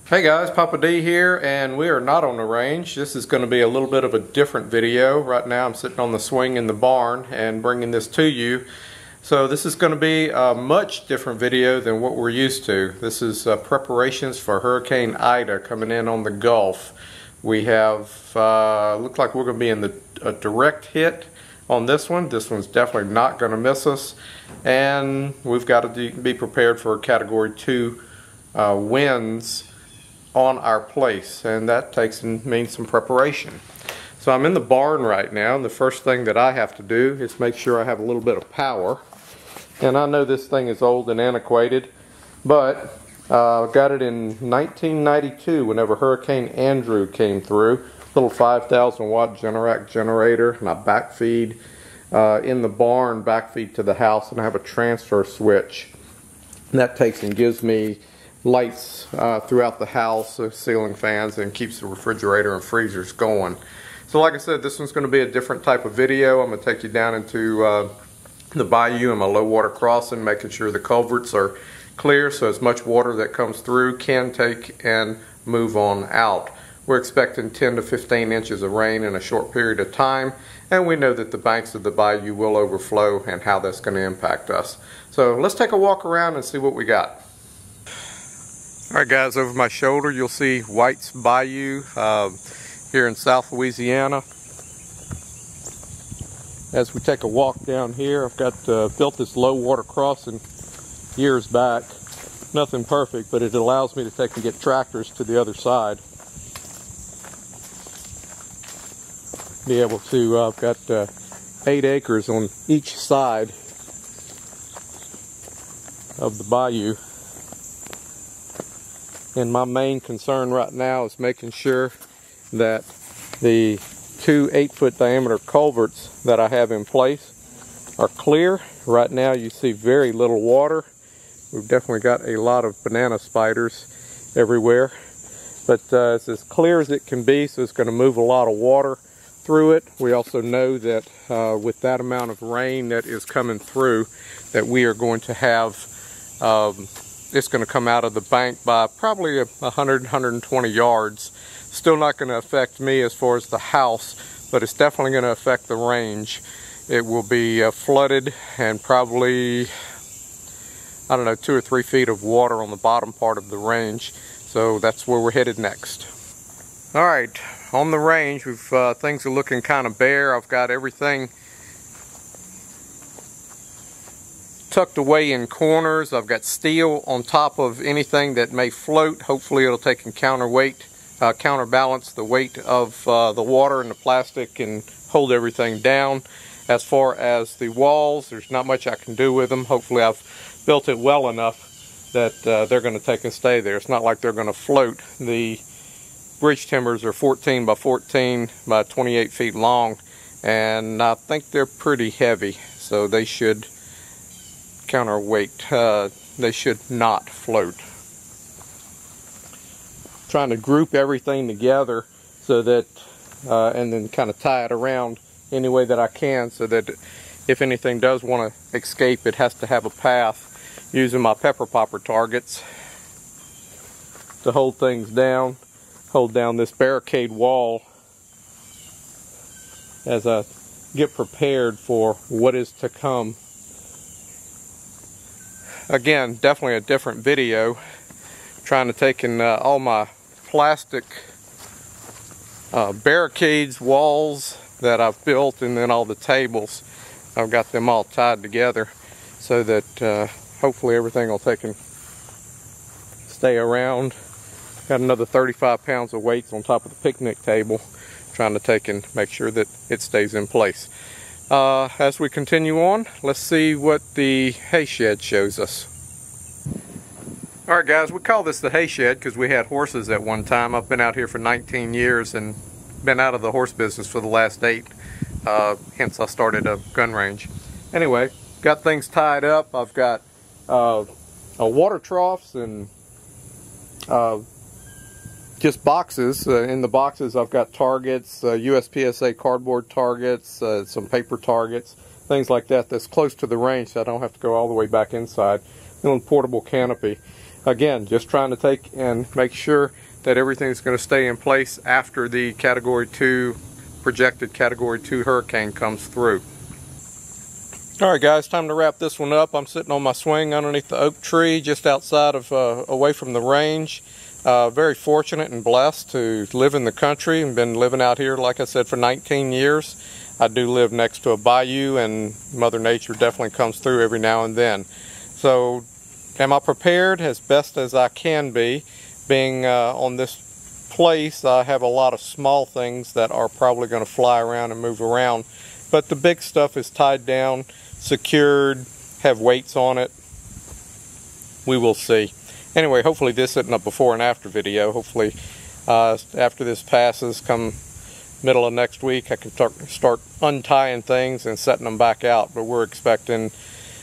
Hey guys, Papa D here, and we are not on the range. This is going to be a little bit of a different video. Right now I'm sitting on the swing in the barn and bringing this to you. So this is going to be a much different video than what we're used to. This is preparations for Hurricane Ida coming in on the Gulf. We have, looks like we're going to be in a direct hit on this one. This one's definitely not going to miss us. And we've got to be prepared for Category 2 winds on our place, and that means some preparation. So I'm in the barn right now, and the first thing that I have to do is make sure I have a little bit of power. And I know this thing is old and antiquated, but got it in 1992 whenever Hurricane Andrew came through. Little 5,000 watt Generac generator, and I backfeed in the barn, backfeed to the house, and I have a transfer switch. And that takes and gives me lights throughout the house, ceiling fans, and keeps the refrigerator and freezers going. So like I said, this one's going to be a different type of video. I'm going to take you down into the bayou and my low water crossing, making sure the culverts are clear so as much water that comes through can take and move on out. We're expecting 10 to 15 inches of rain in a short period of time, and we know that the banks of the bayou will overflow and how that's going to impact us. So let's take a walk around and see what we got. Alright guys, over my shoulder you'll see White's Bayou here in South Louisiana. As we take a walk down here, I've got built this low water crossing years back. Nothing perfect, but it allows me to take and get tractors to the other side. Be able to, I've got 8 acres on each side of the bayou. And my main concern right now is making sure that the 2 8-foot diameter culverts that I have in place are clear. Right now you see very little water. We've definitely got a lot of banana spiders everywhere. But it's as clear as it can be, so it's going to move a lot of water through it. We also know that with that amount of rain that is coming through, that we are going to have it's going to come out of the bank by probably 100-120 yards. Still not going to affect me as far as the house, but it's definitely going to affect the range. It will be flooded, and probably, I don't know, 2 or 3 feet of water on the bottom part of the range. So that's where we're headed next. Alright, on the range, things are looking kind of bare. I've got everything tucked away in corners. I've got steel on top of anything that may float. Hopefully it'll take and counterbalance the weight of the water and the plastic and hold everything down. As far as the walls, there's not much I can do with them. Hopefully I've built it well enough that they're going to take and stay there. It's not like they're going to float. The bridge timbers are 14 by 14 by 28 feet long, and I think they're pretty heavy, so they should counterweight. They should not float. Trying to group everything together so that and then kind of tie it around any way that I can, so that if anything does want to escape, it has to have a path. Using my pepper popper targets to hold things down, hold down this barricade wall as I get prepared for what is to come. Again, definitely a different video. Trying to take in all my plastic barricades, walls that I've built, and then all the tables. I've got them all tied together so that hopefully everything will take and stay around. Got another 35 pounds of weights on top of the picnic table, trying to take and make sure that it stays in place. As we continue on, let's see what the hay shed shows us. Alright guys, we call this the hay shed because we had horses at one time. I've been out here for 19 years and been out of the horse business for the last 8. Hence I started a gun range. Anyway, got things tied up. I've got water troughs and just boxes. In the boxes I've got targets, USPSA cardboard targets, some paper targets, things like that that's close to the range so I don't have to go all the way back inside. Little portable canopy. Again, just trying to take and make sure that everything's going to stay in place after the Category 2, projected Category 2 hurricane comes through. Alright guys, time to wrap this one up. I'm sitting on my swing underneath the oak tree just outside of, away from the range. Very fortunate and blessed to live in the country and been living out here, like I said, for 19 years. I do live next to a bayou, and Mother Nature definitely comes through every now and then. So, am I prepared as best as I can be? Being on this place, I have a lot of small things that are probably going to fly around and move around. But the big stuff is tied down, secured, have weights on it. We will see. Anyway, hopefully this isn't a before and after video. Hopefully after this passes, come middle of next week, I can start untying things and setting them back out. But we're expecting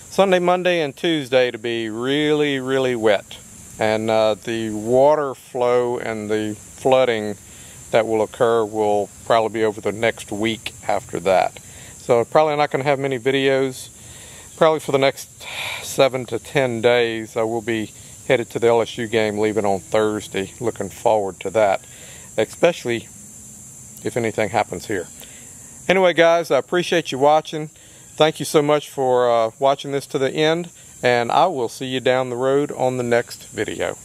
Sunday, Monday, and Tuesday to be really, really wet. And the water flow and the flooding that will occur will probably be over the next week after that. So probably not going to have many videos. Probably for the next 7 to 10 days. I will be headed to the LSU game, leaving on Thursday. Looking forward to that, especially if anything happens here. Anyway guys, I appreciate you watching. Thank you so much for watching this to the end, and I will see you down the road on the next video.